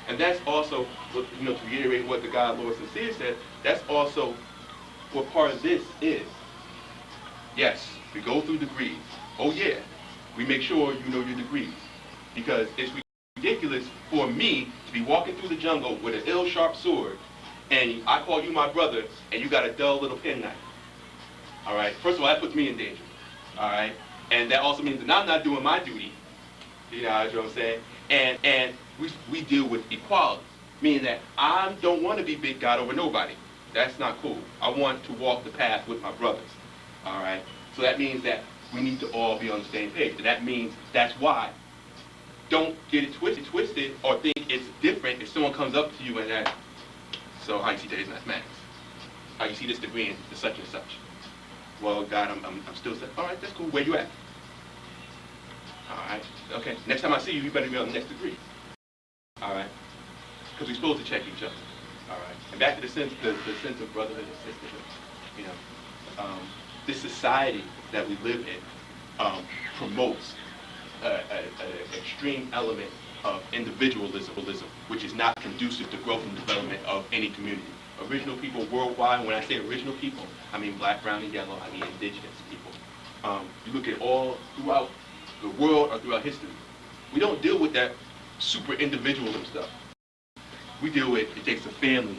And that's also, what, to reiterate what the God, Lord, Sincere said, that's also what part of this is. Yes, we go through degrees. Oh yeah, we make sure you know your degrees. Because it's ridiculous for me to be walking through the jungle with an ill sharp sword, and I call you my brother, and you got a dull little penknife. All right? First of all, that puts me in danger. All right? And that also means that I'm not doing my duty. You know what I'm saying? And we deal with equality, meaning that I don't want to be big God over nobody. That's not cool. I want to walk the path with my brothers. All right? So that means that we need to all be on the same page. And that means that's why. Don't get it twisted or think it's different if someone comes up to you and asks, so how you see today's mathematics? How you see this degree in such and such? Well, God, I'm still saying, all right, that's cool. Where you at? All right, okay. Next time I see you, you better be on the next degree. All right, because we're supposed to check each other. All right, and back to the sense of brotherhood and sisterhood. You know, this society that we live in promotes an extreme element of individualism, which is not conducive to growth and development of any community. Original people worldwide, when I say original people, I mean black, brown, and yellow, I mean indigenous people. You look at all throughout the world or throughout history, we don't deal with that super individualism stuff. We deal with, it takes a family,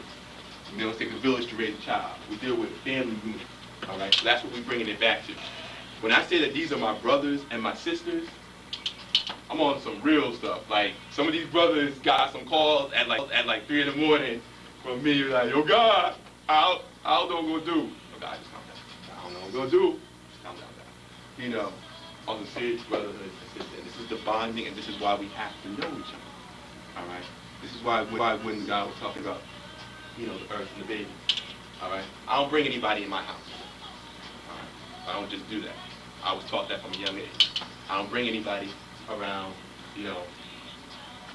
it takes a village to raise a child. We deal with family unity, all right? So that's what we're bringing it back to. When I say that these are my brothers and my sisters, I'm on some real stuff. Like, some of these brothers got some calls at like 3 in the morning from me, like, yo, God, I don't know what I'm gonna do. Oh, God, just calm down. I don't know what I'm gonna do. Just calm down. You know, on the serious brotherhood and sisterhood. And this is the bonding, and this is why we have to know each other. All right? This is why when God was talking about, the earth and the baby, all right? I don't bring anybody in my house. All right? I don't just do that. I was taught that from a young age. I don't bring anybody around,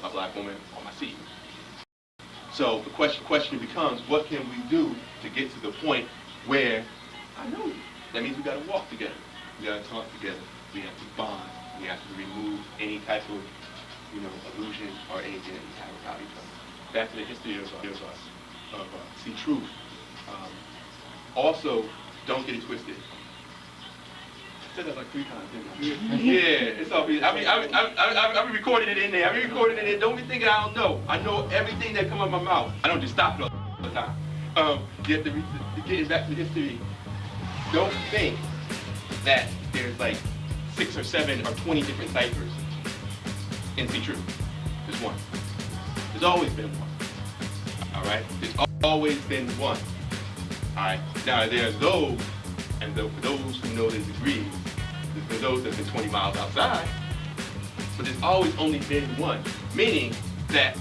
my black woman or my seed. So the question becomes, what can we do to get to the point where I know you? That means we got to walk together. We got to talk together. We have to bond. We have to remove any type of, illusion or anything that we have about each other. Back to the history of see truth. Also, don't get it twisted. I said that like 3 times, didn't I? Yeah, it's all. I've been recording it in there. I've been recording it in there. Don't be thinking I don't know. I know everything that comes out of my mouth. I don't just stop it all the time. You have to getting back to the history. Don't think that there's like 6 or 7 or 20 different ciphers in See Truth. There's one. There's always been one. All right. There's always been one. All right. Now there's those. And for those who know their degrees, for those that have been 20 miles outside, but there's always only been one. Meaning that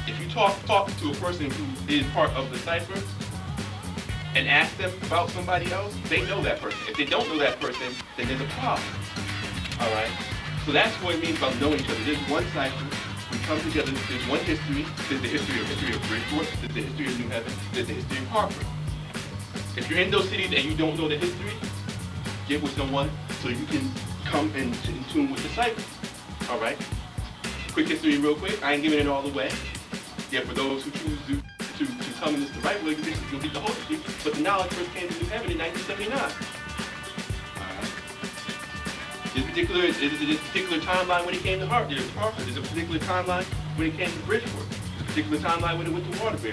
if you talk to a person who is part of the cipher and ask them about somebody else, they know that person. If they don't know that person, then there's a problem. All right? So that's what it means about knowing each other. There's one cipher. We come together. There's one history. There's the history of Bridgeport. There's the history of New Haven. There's the history of Hartford. If you're in those cities and you don't know the history, get with someone so you can come in tune with the cipher. All right? Quick history real quick. I ain't giving it all away. Yeah, for those who choose to come in this the right way, you'll get the whole history. But the knowledge first came to New Haven in 1979. All right? There's a particular timeline when it came to Hartford. There's a particular timeline when it came to Bridgeport. There's a particular timeline when it went to Waterbury.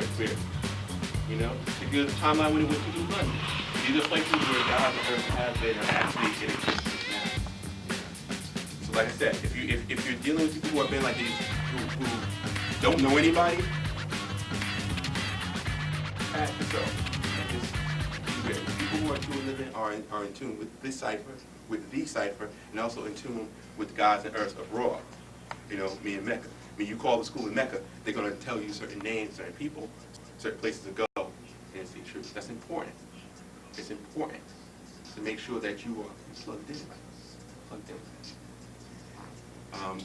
Particular timeline when it went to New London. These are places where God and earth have been actually in existence now. So like I said, if you're dealing with people who have been like these, who don't know anybody, ask yourself. And just be ready. People who are true living are in tune with this cipher, with the cipher, and also in tune with gods and earths abroad. Me and Mecca. You call the school in Mecca, they're going to tell you certain names, certain people, certain places to go and see truth. That's important. It's important to make sure that you are plugged in.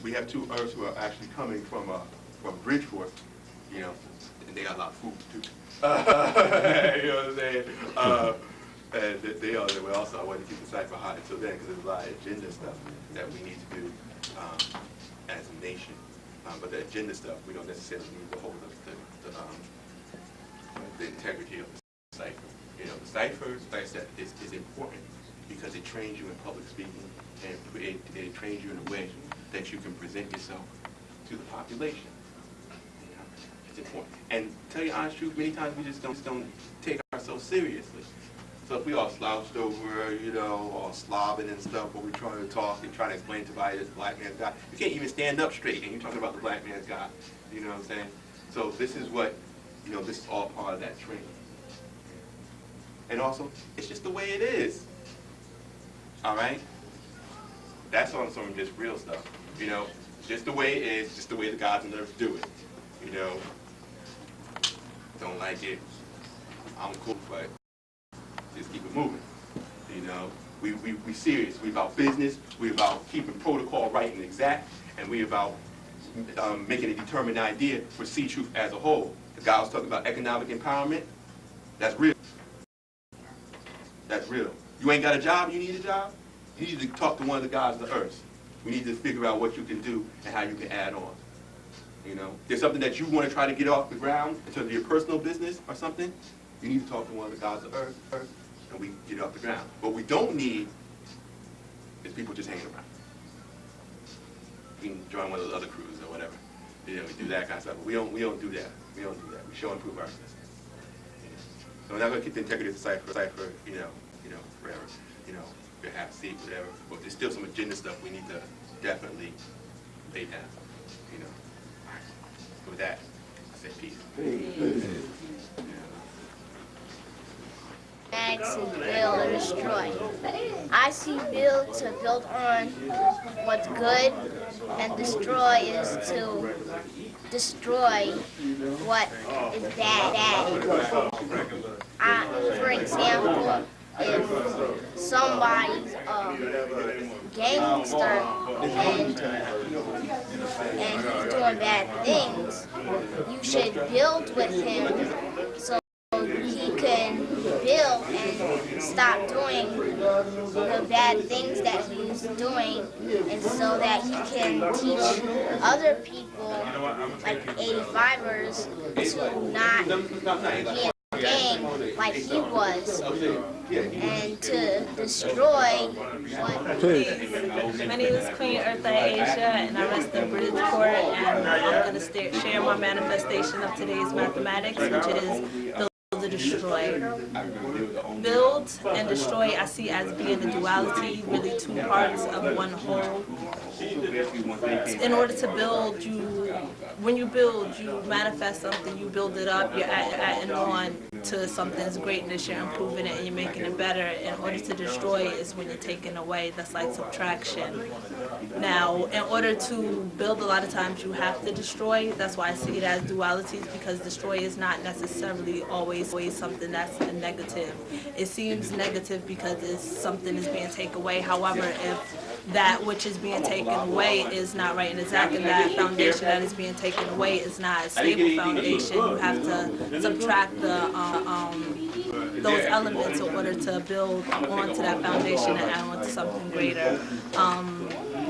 We have 2 Earths who are actually coming from Bridgeport, and they got a lot of food too. You know what I'm saying? And they also, I want to keep the cipher hot until then because there's a lot of agenda stuff that we need to do as a nation But the agenda stuff, we don't necessarily need to hold up the integrity of the cipher. You know, the cipher, like I said, is important because it trains you in public speaking, and it trains you in a way that you can present yourself to the population. You know, it's important. And to tell you the honest truth, many times we just don't take ourselves seriously. So if we all slouched over, you know, all slobbing and stuff when we're trying to talk and trying to explain to somebody this black man's God, you can't even stand up straight and you're talking about the black man's God. You know what I'm saying? So this is what, you know, this is all part of that training. And also, it's just the way it is. All right? That's on some just real stuff. You know, just the way it is, just the way the gods on earth do it. You know, don't like it, I'm cool, but just keep it moving. You know, we serious. We about business. We about keeping protocol right and exact, and we about making a determined idea for Sea Truth as a whole. The guy was talking about economic empowerment. That's real. That's real. You ain't got a job. You need a job. You need to talk to one of the gods of the earth. We need to figure out what you can do and how you can add on. You know, there's something that you want to try to get off the ground in terms of your personal business or something. You need to talk to one of the gods of earth, and we get it off the ground. What we don't need is people just hanging around. We can join one of those other crews or whatever. You know, we do that kind of stuff. But we don't do that. We don't do that. We show and prove our business. You know? So we're not going to keep the integrity of the cipher, you know, forever. You know, we have a seat, whatever. But there's still some agenda stuff we need to definitely lay down. You know. All right. So with that, I say peace. Peace. To build or destroy. I see build to build on what's good, and destroy is to destroy what is bad. For example, if somebody's a gangster and he's doing bad things, you should build with him so he can build and stop doing the bad things that he's doing, and so that he can teach other people, like 85ers, to not be a gang like he was, and to destroy what My name is Queen Eartha Asia, and I rest in Bridgeport, and I'm going to share my manifestation of today's mathematics, which is to destroy. Build and destroy I see as being a duality, really two parts of one whole. In order to build, when you build, you manifest something, you build it up, you're adding on to something's greatness, you're improving it and you're making it better. In order to destroy is when you're taking away. That's like subtraction. Now, in order to build, a lot of times you have to destroy. That's why I see it as dualities, because destroy is not necessarily always something that's a negative. It seems negative because it's something is being taken away. However, if that which is being taken away is not right and exact, and that foundation that is being taken away is not a stable foundation, you have to subtract those elements in order to build onto that foundation and add on to something greater.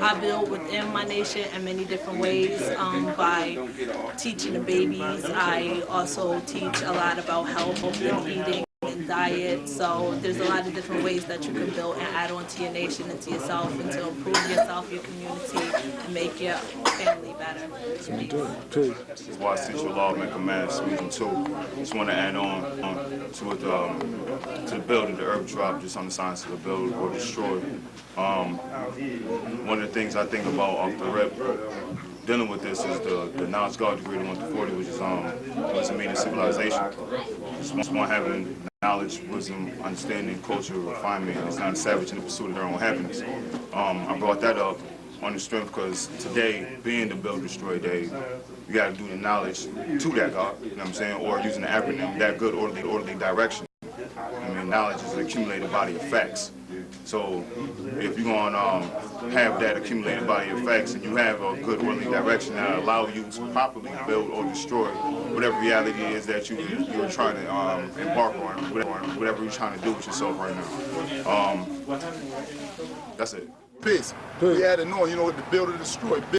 I build within my nation in many different ways by teaching the babies. I also teach a lot about health and eating and diet. So there's a lot of different ways that you can build and add on to your nation and to yourself, and to improve yourself, your community, and make your family better. Watch teach law, make a man, speaking too. Just want to add on to it, to the building, the herb drop, just on the science of the build or destroy. One of the things I think about off the rip, dealing with this, is the knowledge God degree, the 1 to 40, which is what's it mean in civilization. Just one having knowledge, wisdom, understanding, culture, refinement. It's not a savage in the pursuit of their own happiness. I brought that up on the strength because today, being the Build Destroy Day, you got to do the knowledge to that God, you know what I'm saying, or using the acronym, that good, orderly direction. I mean, knowledge is an accumulated body of facts. So if you're going to have that accumulated body of facts and you have a good orderly direction that allow you to properly build or destroy whatever reality it is that you're trying to embark on, whatever you're trying to do with yourself right now. That's it. Peace. We had to know, you know, to build or destroy.